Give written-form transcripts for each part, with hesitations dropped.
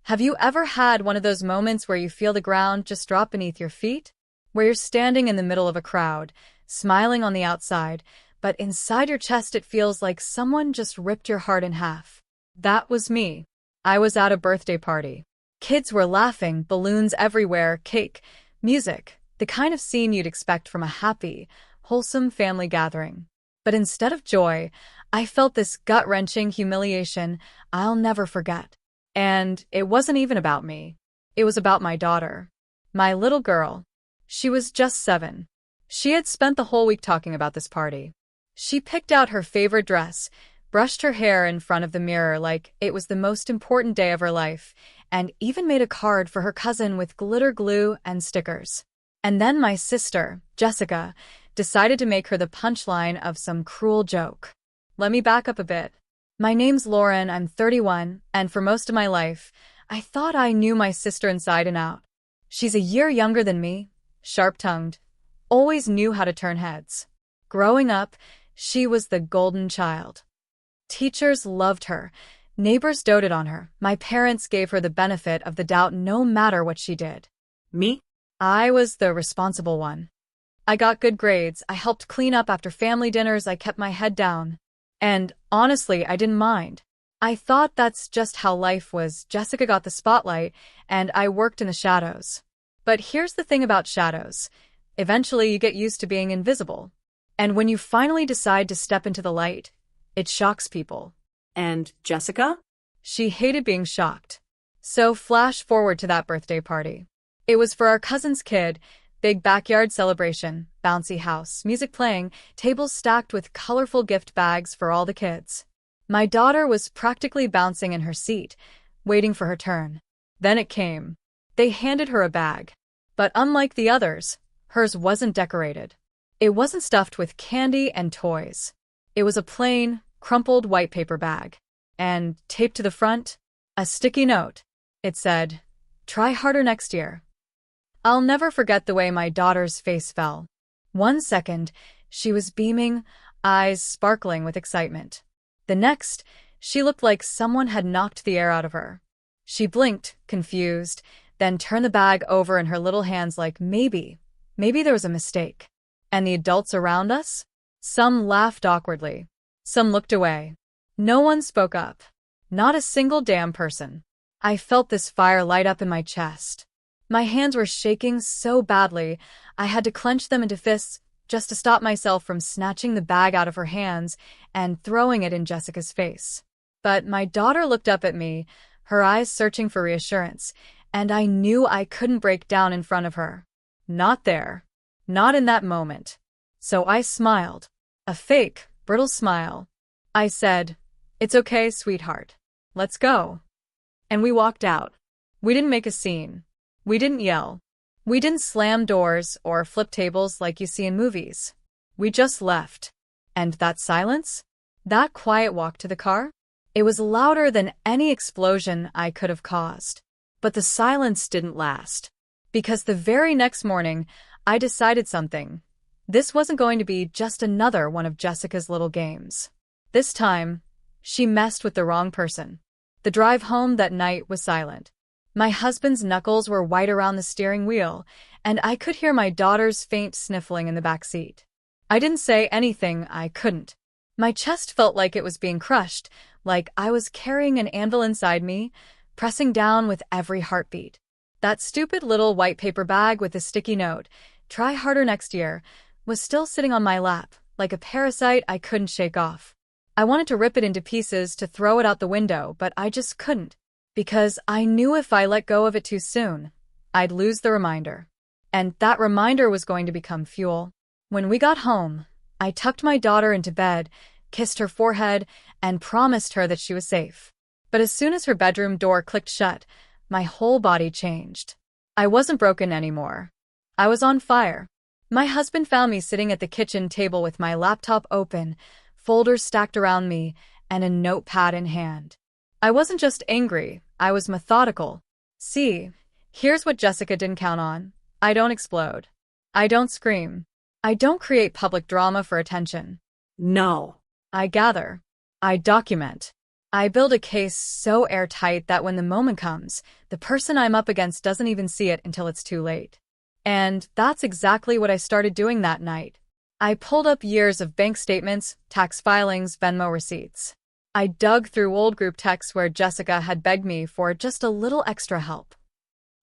Have you ever had one of those moments where you feel the ground just drop beneath your feet? Where you're standing in the middle of a crowd, smiling on the outside, but inside your chest it feels like someone just ripped your heart in half. That was me. I was at a birthday party. Kids were laughing, balloons everywhere, cake, music, the kind of scene you'd expect from a happy, wholesome family gathering. But instead of joy, I felt this gut-wrenching humiliation I'll never forget. And it wasn't even about me. It was about my daughter. My little girl. She was just 7. She had spent the whole week talking about this party. She picked out her favorite dress, brushed her hair in front of the mirror like it was the most important day of her life, and even made a card for her cousin with glitter glue and stickers. And then my sister, Jessica, decided to make her the punchline of some cruel joke. Let me back up a bit. My name's Lauren, I'm 31, and for most of my life, I thought I knew my sister inside and out. She's a year younger than me, sharp-tongued, always knew how to turn heads. Growing up, she was the golden child. Teachers loved her, neighbors doted on her, my parents gave her the benefit of the doubt no matter what she did. Me? I was the responsible one. I got good grades, I helped clean up after family dinners, I kept my head down. And honestly, I didn't mind. I thought that's just how life was. Jessica got the spotlight, and I worked in the shadows. But here's the thing about shadows. Eventually, you get used to being invisible. And when you finally decide to step into the light, it shocks people. And Jessica? She hated being shocked. So flash forward to that birthday party. It was for our cousin's kid. Big backyard celebration, bouncy house, music playing, tables stacked with colorful gift bags for all the kids. My daughter was practically bouncing in her seat, waiting for her turn. Then it came. They handed her a bag. But unlike the others, hers wasn't decorated. It wasn't stuffed with candy and toys. It was a plain, crumpled white paper bag. And taped to the front, a sticky note. It said, "Try harder next year." I'll never forget the way my daughter's face fell. 1 second, she was beaming, eyes sparkling with excitement. The next, she looked like someone had knocked the air out of her. She blinked, confused, then turned the bag over in her little hands like maybe there was a mistake. And the adults around us? Some laughed awkwardly. Some looked away. No one spoke up. Not a single damn person. I felt this fire light up in my chest. My hands were shaking so badly, I had to clench them into fists just to stop myself from snatching the bag out of her hands and throwing it in Jessica's face. But my daughter looked up at me, her eyes searching for reassurance, and I knew I couldn't break down in front of her. Not there. Not in that moment. So I smiled. A fake, brittle smile. I said, "It's okay, sweetheart. Let's go." And we walked out. We didn't make a scene. We didn't yell. We didn't slam doors or flip tables like you see in movies. We just left. And that silence? That quiet walk to the car? It was louder than any explosion I could have caused. But the silence didn't last. Because the very next morning, I decided something. This wasn't going to be just another one of Jessica's little games. This time, she messed with the wrong person. The drive home that night was silent. My husband's knuckles were white around the steering wheel, and I could hear my daughter's faint sniffling in the back seat. I didn't say anything I couldn't. My chest felt like it was being crushed, like I was carrying an anvil inside me, pressing down with every heartbeat. That stupid little white paper bag with the sticky note, "Try harder next year," was still sitting on my lap, like a parasite I couldn't shake off. I wanted to rip it into pieces to throw it out the window, but I just couldn't. Because I knew if I let go of it too soon, I'd lose the reminder. And that reminder was going to become fuel. When we got home, I tucked my daughter into bed, kissed her forehead, and promised her that she was safe. But as soon as her bedroom door clicked shut, my whole body changed. I wasn't broken anymore. I was on fire. My husband found me sitting at the kitchen table with my laptop open, folders stacked around me, and a notepad in hand. I wasn't just angry, I was methodical. See, here's what Jessica didn't count on. I don't explode. I don't scream. I don't create public drama for attention. No. I gather. I document. I build a case so airtight that when the moment comes, the person I'm up against doesn't even see it until it's too late. And that's exactly what I started doing that night. I pulled up years of bank statements, tax filings, Venmo receipts. I dug through old group texts where Jessica had begged me for just a little extra help.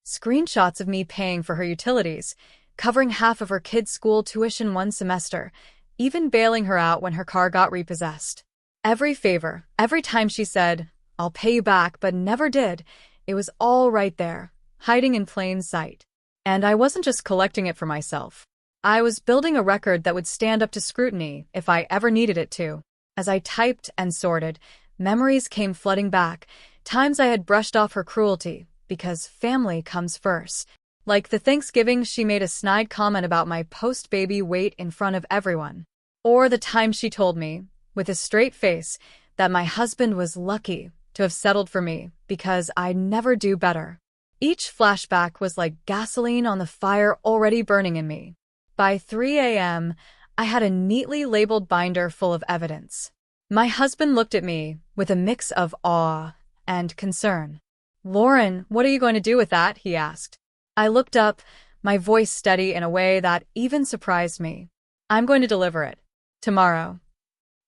Screenshots of me paying for her utilities, covering half of her kid's school tuition one semester, even bailing her out when her car got repossessed. Every favor, every time she said, "I'll pay you back," but never did, it was all right there, hiding in plain sight. And I wasn't just collecting it for myself. I was building a record that would stand up to scrutiny if I ever needed it to. As I typed and sorted, memories came flooding back, times I had brushed off her cruelty, because family comes first. Like the Thanksgiving she made a snide comment about my post-baby weight in front of everyone. Or the time she told me, with a straight face, that my husband was lucky to have settled for me because I'd never do better. Each flashback was like gasoline on the fire already burning in me. By 3 a.m., I had a neatly labeled binder full of evidence. My husband looked at me with a mix of awe and concern. "Lauren, what are you going to do with that?" he asked. I looked up, my voice steady in a way that even surprised me. "I'm going to deliver it. Tomorrow."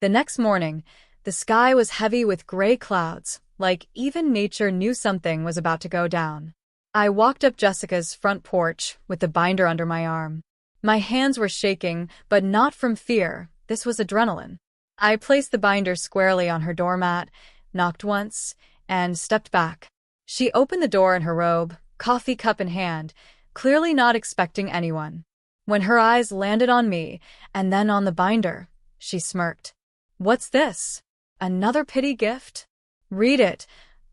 The next morning, the sky was heavy with gray clouds, like even nature knew something was about to go down. I walked up Jessica's front porch with the binder under my arm. My hands were shaking, but not from fear. This was adrenaline. I placed the binder squarely on her doormat, knocked once, and stepped back. She opened the door in her robe, coffee cup in hand, clearly not expecting anyone. When her eyes landed on me, and then on the binder, she smirked. "What's this? Another pity gift?" "Read it,"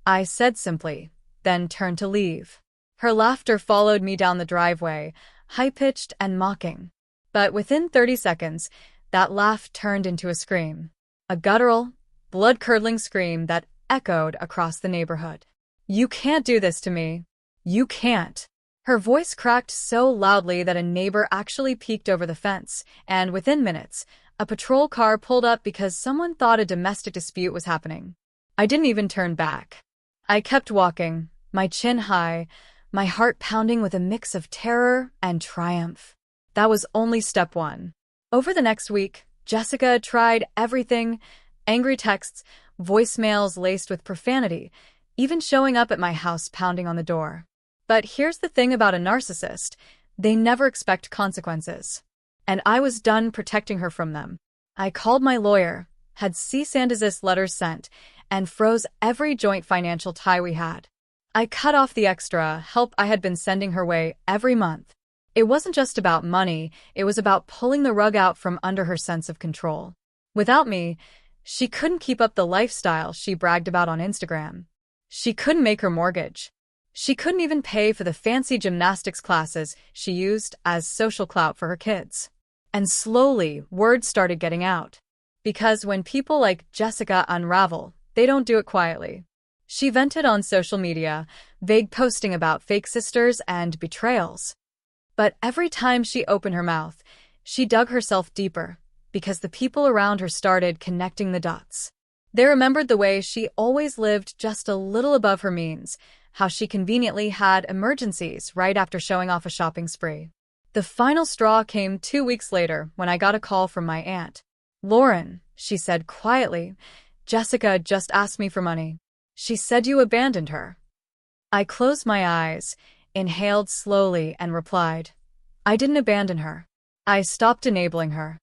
I said simply, then turned to leave. Her laughter followed me down the driveway, high-pitched and mocking. But within 30 seconds, that laugh turned into a scream. A guttural, blood-curdling scream that echoed across the neighborhood. "You can't do this to me. You can't." Her voice cracked so loudly that a neighbor actually peeked over the fence, and within minutes, a patrol car pulled up because someone thought a domestic dispute was happening. I didn't even turn back. I kept walking, my chin high, my heart pounding with a mix of terror and triumph. That was only step one. Over the next week, Jessica tried everything: angry texts, voicemails laced with profanity, even showing up at my house pounding on the door. But here's the thing about a narcissist: they never expect consequences. And I was done protecting her from them. I called my lawyer, had cease and desist letters sent, and froze every joint financial tie we had. I cut off the extra help I had been sending her way every month. It wasn't just about money, it was about pulling the rug out from under her sense of control. Without me, she couldn't keep up the lifestyle she bragged about on Instagram. She couldn't make her mortgage. She couldn't even pay for the fancy gymnastics classes she used as social clout for her kids. And slowly, word started getting out. Because when people like Jessica unravel, they don't do it quietly. She vented on social media, vague posting about fake sisters and betrayals. But every time she opened her mouth, she dug herself deeper, because the people around her started connecting the dots. They remembered the way she always lived just a little above her means, how she conveniently had emergencies right after showing off a shopping spree. The final straw came 2 weeks later when I got a call from my aunt. "Lauren," she said quietly, "Jessica just asked me for money. She said you abandoned her." I closed my eyes, inhaled slowly, and replied, "I didn't abandon her. I stopped enabling her."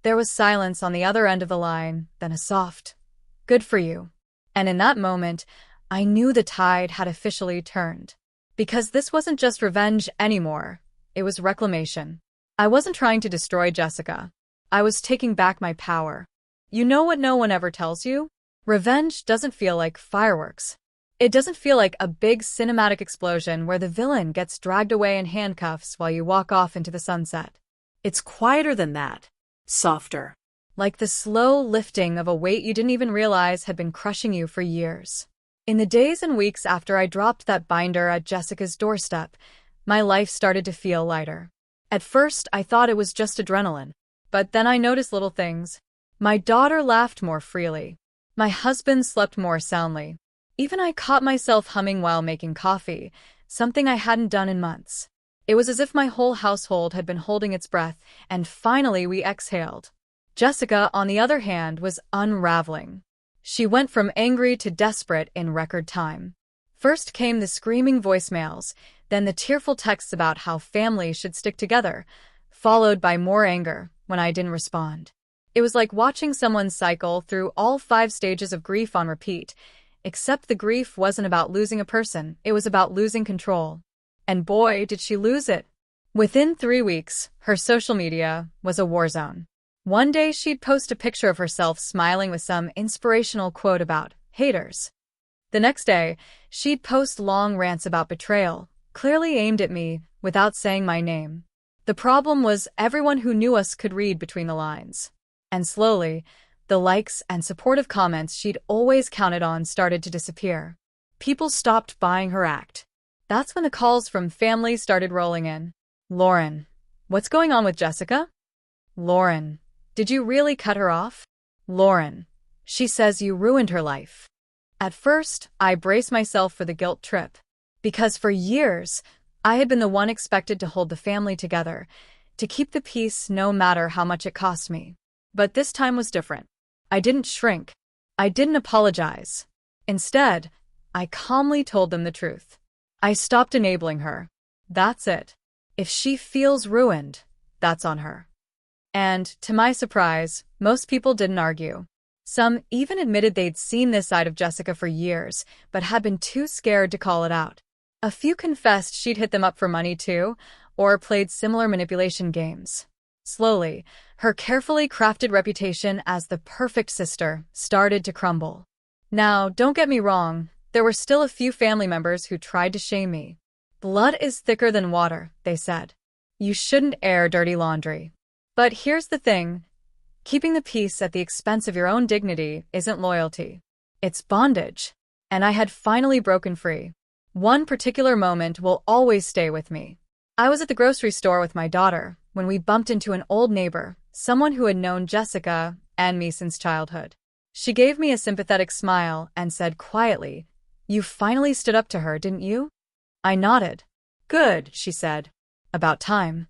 There was silence on the other end of the line, then a soft, "Good for you." And in that moment, I knew the tide had officially turned. Because this wasn't just revenge anymore, it was reclamation. I wasn't trying to destroy Jessica. I was taking back my power. You know what no one ever tells you? Revenge doesn't feel like fireworks. It doesn't feel like a big cinematic explosion where the villain gets dragged away in handcuffs while you walk off into the sunset. It's quieter than that. Softer. Like the slow lifting of a weight you didn't even realize had been crushing you for years. In the days and weeks after I dropped that binder at Jessica's doorstep, my life started to feel lighter. At first, I thought it was just adrenaline. But then I noticed little things. My daughter laughed more freely. My husband slept more soundly. Even I caught myself humming while making coffee, something I hadn't done in months. It was as if my whole household had been holding its breath, and finally we exhaled. Jessica, on the other hand, was unraveling. She went from angry to desperate in record time. First came the screaming voicemails, then the tearful texts about how families should stick together, followed by more anger when I didn't respond. It was like watching someone cycle through all 5 stages of grief on repeat, except the grief wasn't about losing a person, it was about losing control. And boy, did she lose it. Within 3 weeks, her social media was a war zone. One day she'd post a picture of herself smiling with some inspirational quote about haters. The next day, she'd post long rants about betrayal, clearly aimed at me without saying my name. The problem was everyone who knew us could read between the lines. And slowly, the likes and supportive comments she'd always counted on started to disappear. People stopped buying her act. That's when the calls from family started rolling in. Lauren, what's going on with Jessica? Lauren, did you really cut her off? Lauren, she says you ruined her life. At first, I braced myself for the guilt trip. Because for years, I had been the one expected to hold the family together, to keep the peace no matter how much it cost me. But this time was different. I didn't shrink. I didn't apologize. Instead, I calmly told them the truth. I stopped enabling her. That's it. If she feels ruined, that's on her. And, to my surprise, most people didn't argue. Some even admitted they'd seen this side of Jessica for years, but had been too scared to call it out. A few confessed she'd hit them up for money too, or played similar manipulation games. Slowly, her carefully crafted reputation as the perfect sister started to crumble. Now, don't get me wrong, there were still a few family members who tried to shame me. Blood is thicker than water, they said. You shouldn't air dirty laundry. But here's the thing. Keeping the peace at the expense of your own dignity isn't loyalty. It's bondage. And I had finally broken free. One particular moment will always stay with me. I was at the grocery store with my daughter when we bumped into an old neighbor, someone who had known Jessica and me since childhood. She gave me a sympathetic smile and said quietly, "You finally stood up to her, didn't you?" I nodded. "Good," she said. "About time."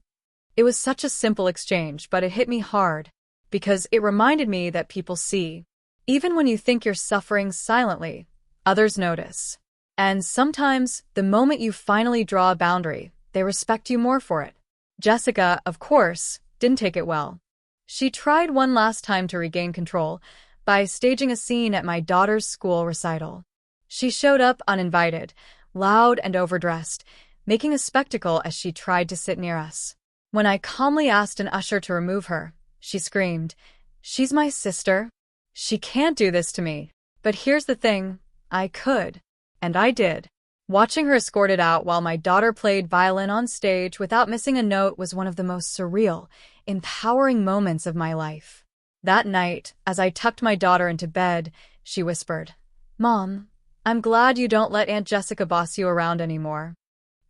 It was such a simple exchange, but it hit me hard, because it reminded me that people see. Even when you think you're suffering silently, others notice. And sometimes, the moment you finally draw a boundary, they respect you more for it. Jessica, of course, didn't take it well. She tried one last time to regain control by staging a scene at my daughter's school recital. She showed up uninvited, loud and overdressed, making a spectacle as she tried to sit near us. When I calmly asked an usher to remove her, she screamed, "She's my sister. She can't do this to me." But here's the thing, I could. And I did. Watching her escorted out while my daughter played violin on stage without missing a note was one of the most surreal, empowering moments of my life. That night, as I tucked my daughter into bed, she whispered, "Mom, I'm glad you don't let Aunt Jessica boss you around anymore."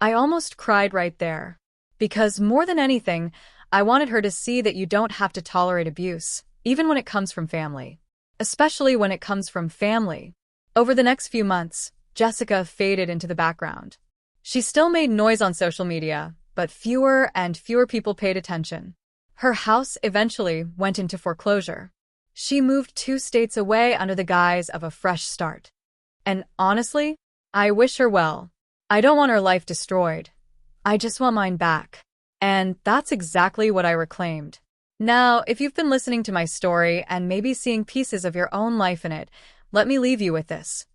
I almost cried right there. Because more than anything, I wanted her to see that you don't have to tolerate abuse, even when it comes from family. Especially when it comes from family. Over the next few months, Jessica faded into the background. She still made noise on social media, but fewer and fewer people paid attention. Her house eventually went into foreclosure. She moved 2 states away under the guise of a fresh start. And honestly, I wish her well. I don't want her life destroyed. I just want mine back. And that's exactly what I reclaimed. Now, if you've been listening to my story and maybe seeing pieces of your own life in it, let me leave you with this.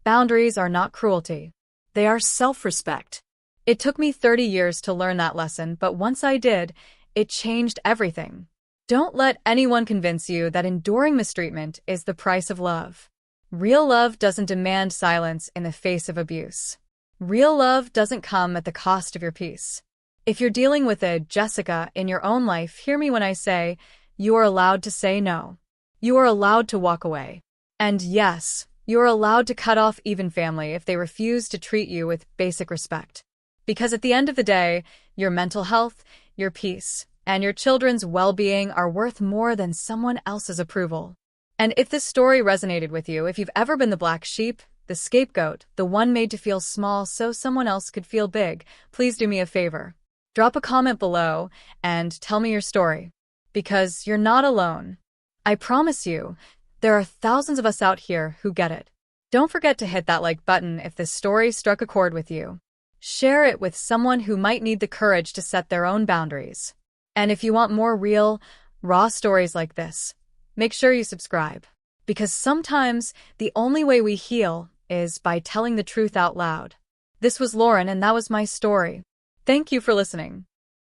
Boundaries are not cruelty. They are self-respect. It took me 30 years to learn that lesson, but once I did, it changed everything. Don't let anyone convince you that enduring mistreatment is the price of love. Real love doesn't demand silence in the face of abuse. Real love doesn't come at the cost of your peace. If you're dealing with a Jessica in your own life, hear me when I say, you are allowed to say no. You are allowed to walk away. And yes, you are allowed to cut off even family if they refuse to treat you with basic respect. Because at the end of the day, your mental health, your peace, and your children's well-being are worth more than someone else's approval. And if this story resonated with you, if you've ever been the black sheep, the scapegoat, the one made to feel small so someone else could feel big, please do me a favor. Drop a comment below and tell me your story. Because you're not alone. I promise you, there are thousands of us out here who get it. Don't forget to hit that like button if this story struck a chord with you. Share it with someone who might need the courage to set their own boundaries. And if you want more real, raw stories like this, make sure you subscribe. Because sometimes the only way we heal is by telling the truth out loud. This was Lauren, and that was my story. Thank you for listening.